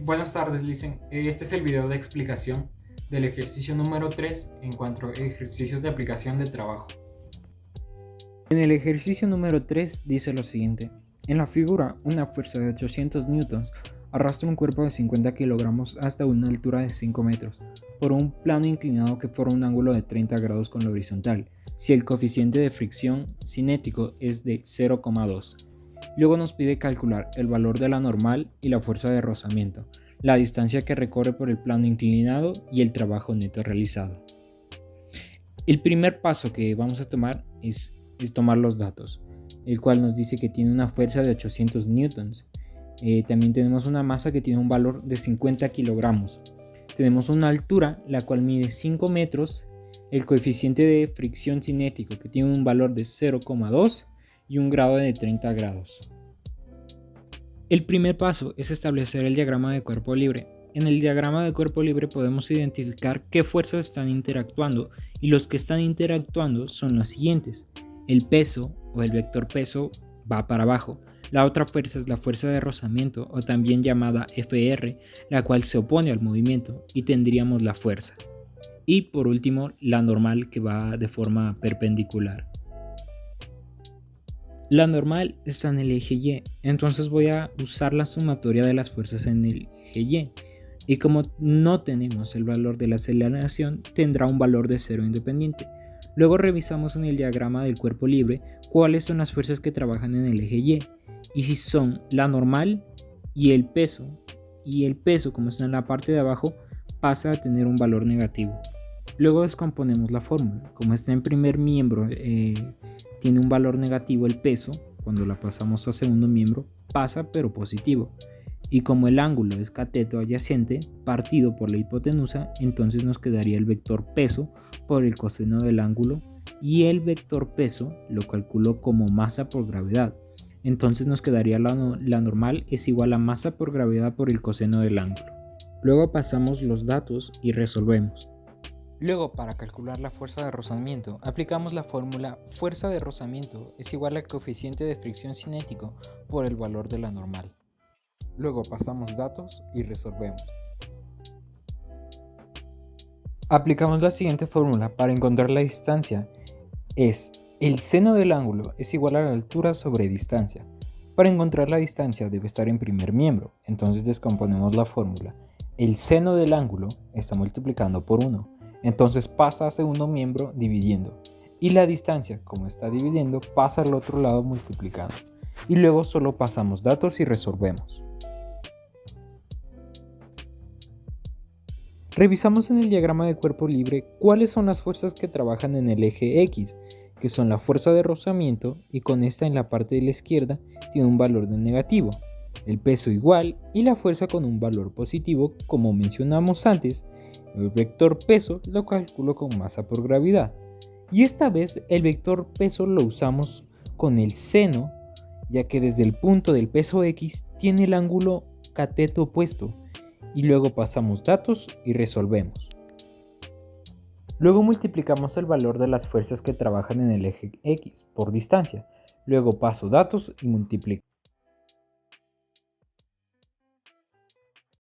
Buenas tardes, Licen. Este es el video de explicación del ejercicio número 3 en cuanto a ejercicios de aplicación de trabajo. En el ejercicio número 3 dice lo siguiente. En la figura, una fuerza de 800 newtons arrastra un cuerpo de 50 kilogramos hasta una altura de 5 metros por un plano inclinado que forma un ángulo de 30 grados con la horizontal, si el coeficiente de fricción cinético es de 0,2. Luego nos pide calcular el valor de la normal y la fuerza de rozamiento, la distancia que recorre por el plano inclinado y el trabajo neto realizado. El primer paso que vamos a tomar es tomar los datos, el cual nos dice que tiene una fuerza de 800 newtons. También tenemos una masa que tiene un valor de 50 kilogramos. Tenemos una altura, la cual mide 5 metros, el coeficiente de fricción cinético que tiene un valor de 0,2 y un grado de 30 grados. El primer paso es establecer el diagrama de cuerpo libre. En el diagrama de cuerpo libre podemos identificar qué fuerzas están interactuando, y los que están interactuando son los siguientes. El peso o el vector peso va para abajo. La otra fuerza es la fuerza de rozamiento, o también llamada FR, la cual se opone al movimiento, y tendríamos la fuerza. Y por último, la normal, que va de forma perpendicular. La normal está en el eje Y, entonces voy a usar la sumatoria de las fuerzas en el eje Y. Y como no tenemos el valor de la aceleración, tendrá un valor de 0 independiente. Luego revisamos en el diagrama del cuerpo libre cuáles son las fuerzas que trabajan en el eje Y. Y si son la normal y el peso como está en la parte de abajo, pasa a tener un valor negativo. Luego descomponemos la fórmula. Como está en primer miembro, tiene un valor negativo el peso. Cuando la pasamos a segundo miembro, pasa pero positivo. Y como el ángulo es cateto adyacente partido por la hipotenusa, entonces nos quedaría el vector peso por el coseno del ángulo, y el vector peso lo calculo como masa por gravedad. Entonces nos quedaría la normal es igual a masa por gravedad por el coseno del ángulo. Luego pasamos los datos y resolvemos. Luego, para calcular la fuerza de rozamiento, aplicamos la fórmula fuerza de rozamiento es igual al coeficiente de fricción cinético por el valor de la normal. Luego pasamos datos y resolvemos. Aplicamos la siguiente fórmula para encontrar la distancia. Es el seno del ángulo es igual a la altura sobre distancia. Para encontrar la distancia debe estar en primer miembro, entonces descomponemos la fórmula. El seno del ángulo está multiplicando por 1. Entonces pasa a segundo miembro dividiendo, y la distancia, como está dividiendo, pasa al otro lado multiplicando, y luego solo pasamos datos y resolvemos. Revisamos en el diagrama de cuerpo libre cuáles son las fuerzas que trabajan en el eje X, que son la fuerza de rozamiento, y con esta en la parte de la izquierda tiene un valor de negativo, el peso igual y la fuerza con un valor positivo. Como mencionamos antes, el vector peso lo calculo con masa por gravedad, y esta vez el vector peso lo usamos con el seno, ya que desde el punto del peso X tiene el ángulo cateto opuesto, y luego pasamos datos y resolvemos. Luego multiplicamos el valor de las fuerzas que trabajan en el eje X por distancia, luego paso datos y multiplico.